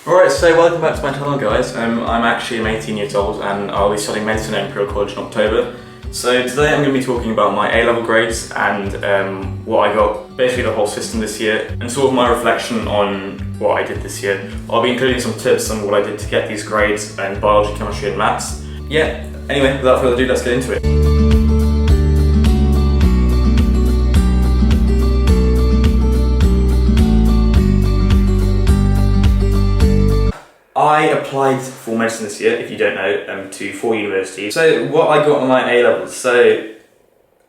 Alright, so welcome back to my channel, guys. I'm 18 years old and I'll be studying medicine at Imperial College in October. So today I'm going to be talking about my A-level grades and what I got, basically the whole system this year, and sort of my reflection on what I did this year. I'll be including some tips on what I did to get these grades in biology, chemistry and maths. Yeah, anyway, without further ado, let's get into it. I applied for medicine this year, if you don't know, to 4 universities. So what I got on my A-levels, so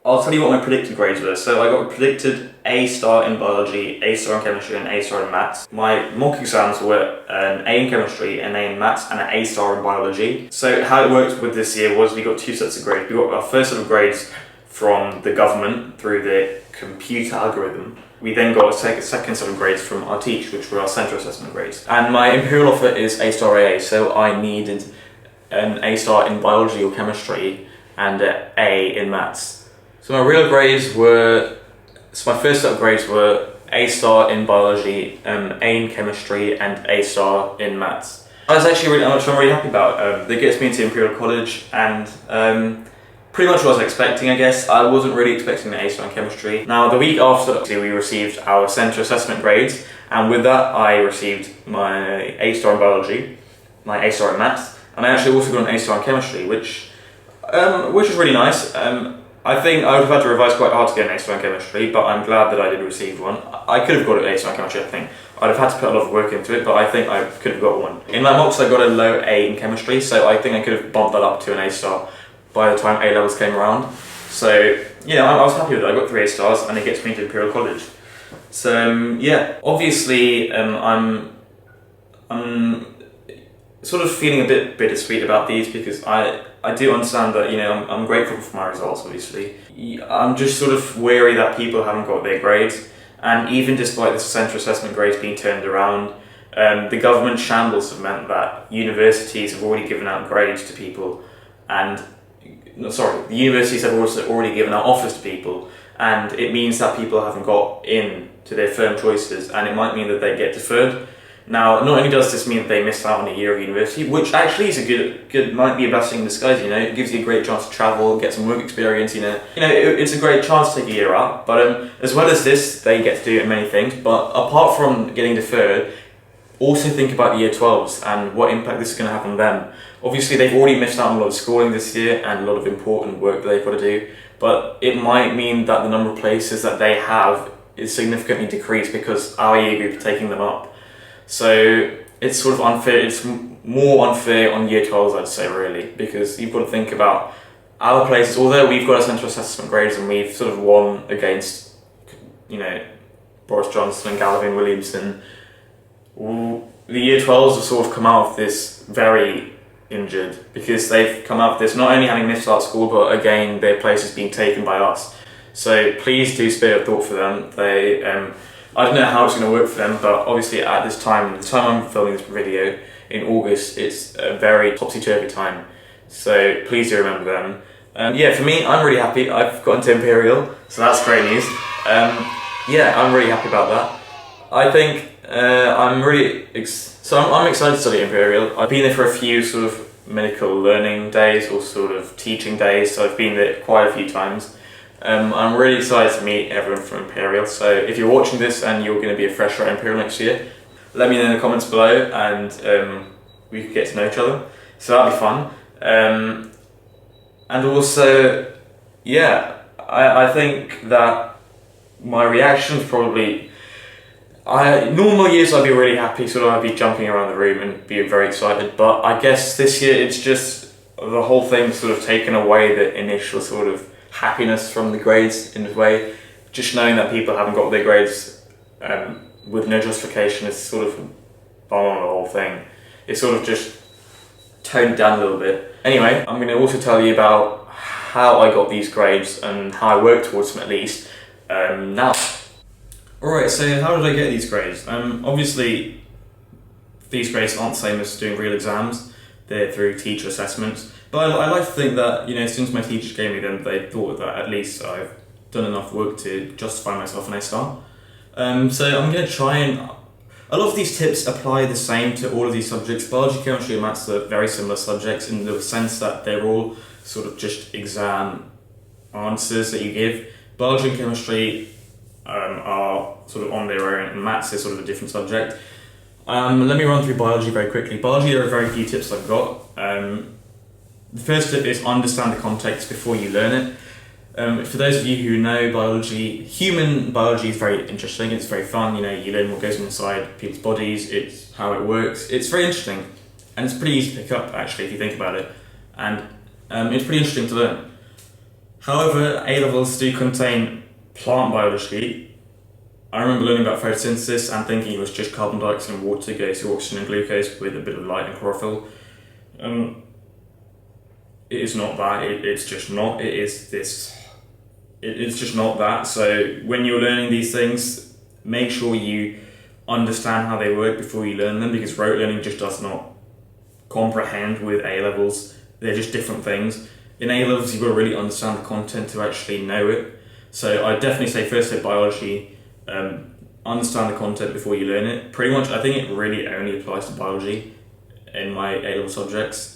I'll tell you what my predicted grades were. So I got predicted A star in biology, A star in chemistry and A star in maths. My mock exams were an A in chemistry, an A in maths and an A star in biology. So how it worked with this year was we got 2 sets of grades. We got our first set of grades from the government through the computer algorithm. We then got a second set of grades from our teacher, which were our central assessment grades. And my Imperial offer is A star AA, so I needed an A star in biology or chemistry and an A in maths. So my real grades were, so my first set of grades were A star in biology, A in chemistry and A star in maths. That's actually I'm really happy about. That gets me into Imperial College and pretty much what I was expecting, I guess. I wasn't really expecting an A star in chemistry. Now, the week after, we received our central assessment grades, and with that, I received my A star in biology, my A star in maths, and I actually also got an A star in chemistry, which is really nice. I think I would have had to revise quite hard to get an A star in chemistry, but I'm glad that I did receive one. I could have got an A star in chemistry, I think. I'd have had to put a lot of work into it, but I think I could have got one. In my mocks, I got a low A in chemistry, so I think I could have bumped that up to an A star by the time A-levels came around. So, yeah, I was happy with it. I got 3 A stars and it gets me into Imperial College. So, yeah, obviously I'm sort of feeling a bit bittersweet about these because I do understand that, you know, I'm grateful for my results, obviously. I'm just sort of wary that people haven't got their grades, and even despite the central assessment grades being turned around, the government shambles have meant that universities have already given out grades to people, and the universities have also already given out offers to people, and it means that people haven't got in to their firm choices, and it might mean that they get deferred. Now, not only does this mean that they miss out on a year of university, which actually is a might be a blessing in disguise, you know, it gives you a great chance to travel, get some work experience, it's a great chance to take a year out, but as well as this, they get to do many things, but apart from getting deferred, also think about the year 12s and what impact this is going to have on them. Obviously, they've already missed out on a lot of schooling this year and a lot of important work that they've got to do, but it might mean that the number of places that they have is significantly decreased because our year group are taking them up. So it's sort of unfair, it's more unfair on year 12s, I'd say, really, because you've got to think about our places. Although we've got our central assessment grades and we've sort of won against, you know, Boris Johnson and Gavin Williamson, the year 12s have sort of come out of this very injured because they've come out of this not only having missed out school, but again their place is being taken by us. So please do spare a thought for them. They, I don't know how it's going to work for them, but obviously at this time, the time I'm filming this video in August, it's a very topsy-turvy time. So please do remember them. Yeah, for me, I'm really happy. I've got into Imperial, so that's great news. Yeah, I'm really happy about that. I think I'm excited to study Imperial. I've been there for a few sort of medical learning days or sort of teaching days, so I've been there quite a few times. I'm really excited to meet everyone from Imperial, so if you're watching this and you're going to be a fresher at Imperial next year, let me know in the comments below and we could get to know each other, so that'll be fun. And also, yeah, I think that my reaction's probably, normal years I'd be really happy, I'd be jumping around the room and be very excited, but I guess this year it's just the whole thing sort of taken away the initial sort of happiness from the grades in a way. Just knowing that people haven't got their grades with no justification is sort of bomb on the whole thing. It's sort of just toned down a little bit. Anyway, I'm going to also tell you about how I got these grades and how I worked towards them at least now. Alright, so how did I get these grades? Obviously, these grades aren't the same as doing real exams. They're through teacher assessments. But I like to think that, you know, since my teachers gave me them, they thought that at least I've done enough work to justify myself an A star. So I'm going to try and A lot of these tips apply the same to all of these subjects. Biology, chemistry, and maths are very similar subjects in the sense that they're all sort of just exam answers that you give. Biology and chemistry are sort of on their own, and maths is sort of a different subject. Let me run through biology very quickly. Biology, there are very few tips I've got. The first tip is understand the context before you learn it. For those of you who know biology, human biology is very interesting. It's very fun. You know, you learn what goes inside people's bodies. It's how it works. It's very interesting, and it's pretty easy to pick up actually if you think about it. And it's pretty interesting to learn. However, A levels do contain plant biology. I remember learning about photosynthesis and thinking it was just carbon dioxide and water goes to oxygen and glucose with a bit of light and chlorophyll. It is not that. It's just not. It is this. It's just not that. So when you're learning these things, make sure you understand how they work before you learn them, because rote learning just does not comprehend with A levels. They're just different things. In A levels, you've got to really understand the content to actually know it. So I'd definitely say first at biology, understand the content before you learn it. Pretty much, I think it really only applies to biology in my A level subjects.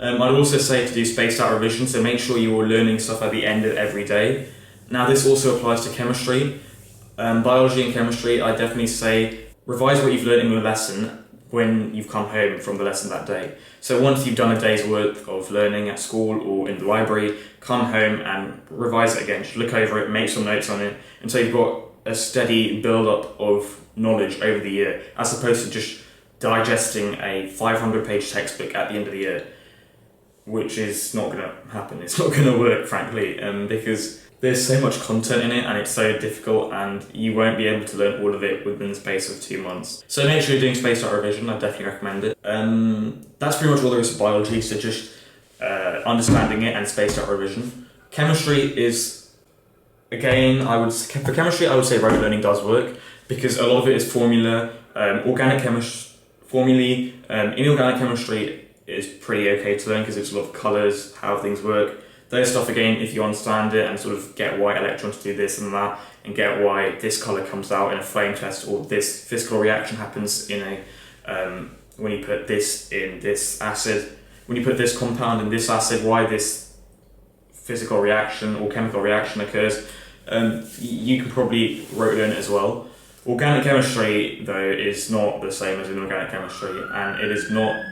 I'd also say to do spaced out revision, so make sure you're learning stuff at the end of every day. Now this also applies to chemistry. Biology and chemistry, I definitely say revise what you've learned in the lesson when you've come home from the lesson that day. So once you've done a day's worth of learning at school or in the library, come home and revise it again. Just look over it, make some notes on it, until you've got a steady build-up of knowledge over the year, as opposed to just digesting a 500-page textbook at the end of the year, which is not going to happen. It's not going to work, frankly, because there's so much content in it and it's so difficult, and you won't be able to learn all of it within the space of 2 months. So make sure you're doing spaced out revision. I definitely recommend it. That's pretty much all there is to biology, so just understanding it and spaced out revision. Chemistry is, again, for chemistry I would say rote learning does work, because a lot of it is formula. Organic formulae, inorganic chemistry is pretty okay to learn because it's a lot of colours, how things work. Those stuff, again, if you understand it and sort of get why electrons do this and that, and get why this colour comes out in a flame test, or this physical reaction happens in a when you put this in this acid, when you put this compound in this acid, why this physical reaction or chemical reaction occurs, you can probably rote learn it as well. Organic chemistry, though, is not the same as inorganic chemistry, and it is not.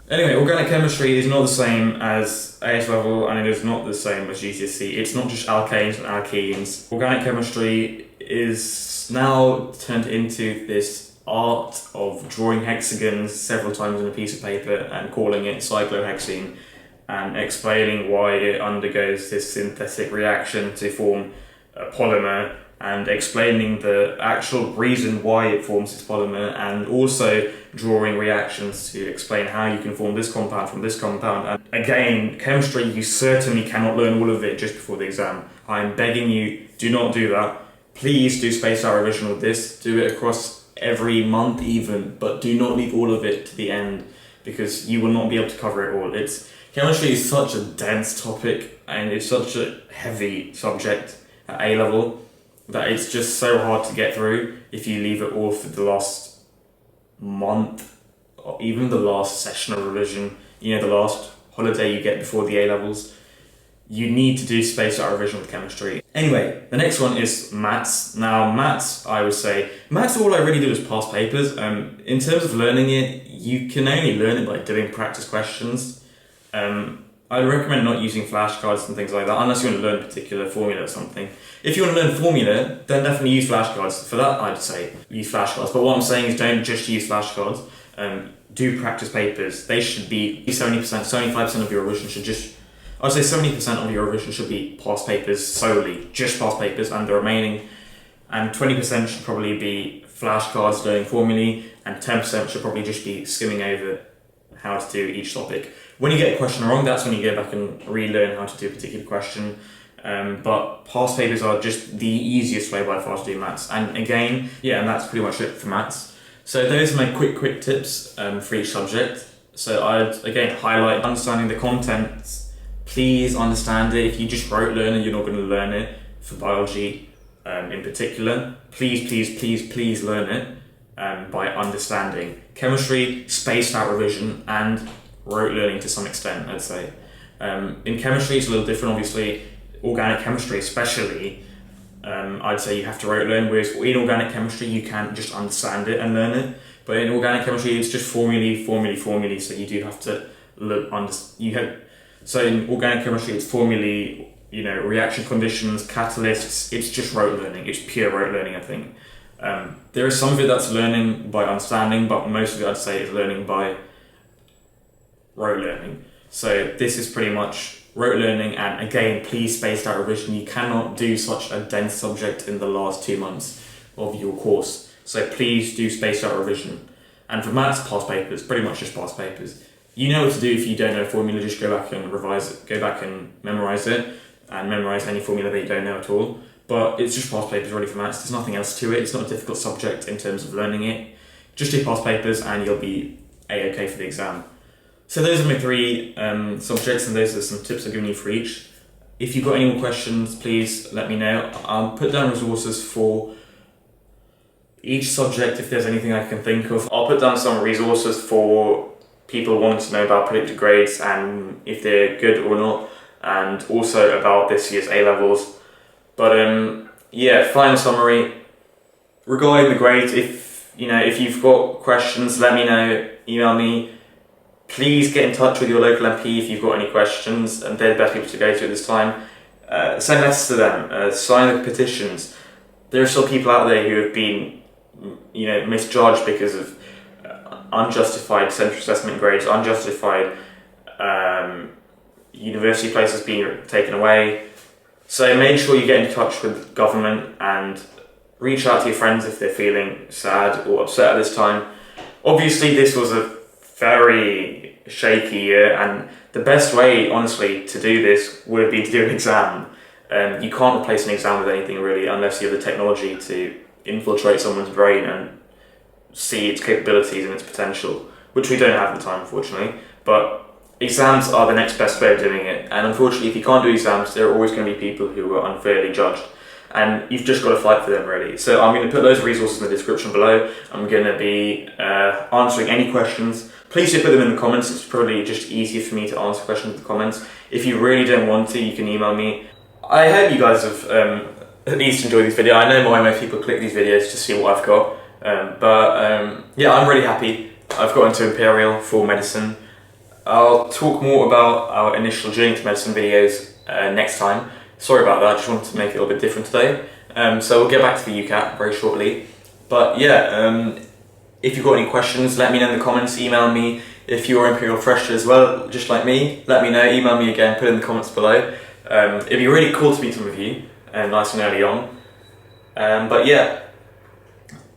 Anyway, organic chemistry is not the same as AS level, and it is not the same as GCSE. It's not just alkanes and alkenes. Organic chemistry is now turned into this art of drawing hexagons several times on a piece of paper and calling it cyclohexene, and explaining why it undergoes this synthetic reaction to form a polymer, and explaining the actual reason why it forms this polymer, and also drawing reactions to explain how you can form this compound from this compound. And again, chemistry, you certainly cannot learn all of it just before the exam. I'm begging you, do not do that. Please do spaced out revision with this. Do it across every month even, but do not leave all of it to the end, because you will not be able to cover it all. Chemistry is such a dense topic, and it's such a heavy subject at A level, that it's just so hard to get through if you leave it all for the last month, or even the last session of revision, the last holiday you get before the A levels. You need to do spaced out revision with chemistry. Anyway, the next one is maths. Now, maths, I would say, maths, all I really do is pass papers. In terms of learning it, you can only learn it by doing practice questions. I recommend not using flashcards and things like that, unless you want to learn a particular formula or something. If you want to learn formula, then definitely use flashcards. For that, I'd say use flashcards. But what I'm saying is don't just use flashcards. Do practice papers. They should be 70%, 75% of your revision should just... I'd say 70% of your revision should be past papers solely, just past papers, and the remaining, and 20% should probably be flashcards learning formulae, and 10% should probably just be skimming over how to do each topic. When you get a question wrong, that's when you go back and relearn how to do a particular question. But past papers are just the easiest way by far to do maths. And again, and that's pretty much it for maths. So those are my quick tips for each subject. So I'd again highlight understanding the content. Please understand it. If you just rote learn it, you're not going to learn it. For biology, in particular, please learn it by understanding. Chemistry, spaced out revision, and rote learning to some extent, I'd say. In chemistry, it's a little different, obviously. Organic chemistry, especially, I'd say you have to rote learn, whereas in organic chemistry, you can just understand it and learn it. But in organic chemistry, it's just formulae, so you do have to so in organic chemistry, it's formulae, reaction conditions, catalysts. It's just rote learning. It's pure rote learning, I think. There is some of it that's learning by understanding, but most of it, I'd say, is learning by rote learning. So this is pretty much rote learning, and again, please spaced out revision. You cannot do such a dense subject in the last 2 months of your course. So please do spaced out revision. And for maths, past papers, pretty much just past papers. You know what to do if you don't know a formula, just go back and revise it, go back and memorise it, and memorise any formula that you don't know at all. But it's just past papers really for maths, there's nothing else to it, it's not a difficult subject in terms of learning it. Just do past papers and you'll be A-okay for the exam. So those are my 3 subjects, and those are some tips I've given you for each. If you've got any more questions, please let me know. I'll put down resources for each subject if there's anything I can think of. I'll put down some resources for people wanting to know about predicted grades and if they're good or not, and also about this year's A-levels. But final summary. Regarding the grades, if you've got questions, let me know, email me. Please get in touch with your local MP if you've got any questions, and they're the best people to go to at this time. Send letters to them, sign the petitions. There are still people out there who have been, misjudged because of unjustified central assessment grades, unjustified university places being taken away. So make sure you get in touch with government and reach out to your friends if they're feeling sad or upset at this time. Obviously, this was a very shaky year, and the best way, honestly, to do this would be to do an exam. You can't replace an exam with anything really, unless you have the technology to infiltrate someone's brain and see its capabilities and its potential, which we don't have at the time, unfortunately. But exams are the next best way of doing it, and unfortunately, if you can't do exams, there are always going to be people who are unfairly judged, and you've just got to fight for them, really. So I'm going to put those resources in the description below. I'm going to be answering any questions. Please do put them in the comments. It's probably just easier for me to answer questions in the comments. If you really don't want to, you can email me. I hope you guys have at least enjoyed this video. I know more and more people click these videos to see what I've got. Yeah, I'm really happy. I've got into Imperial for medicine. I'll talk more about our initial journey to medicine videos next time. Sorry about that, I just wanted to make it a little bit different today. So we'll get back to the UCAT very shortly. But yeah, if you've got any questions, let me know in the comments, email me. If you're Imperial fresher as well, just like me, let me know, email me again, put it in the comments below. It'd be really cool to meet some of you, nice and early on. But yeah,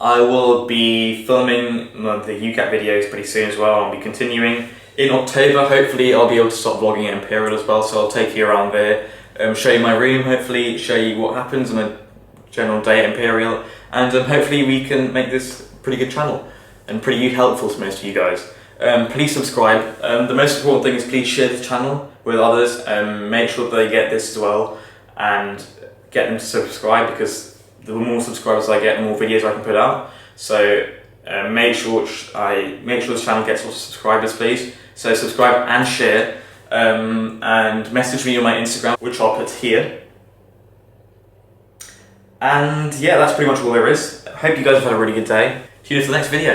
I will be filming the UCAT videos pretty soon as well. I'll be continuing. In October, hopefully I'll be able to start vlogging at Imperial as well, so I'll take you around there, show you my room, hopefully show you what happens on a general day at Imperial, and hopefully we can make this a pretty good channel and pretty helpful to most of you guys. Please subscribe. The most important thing is please share this channel with others, make sure that they get this as well, and get them to subscribe, because the more subscribers I get, the more videos I can put out. So make sure this channel gets lots of subscribers, please. So subscribe and share, and message me on my Instagram, which I'll put here. And yeah, that's pretty much all there is. I hope you guys have had a really good day. See you for the next video.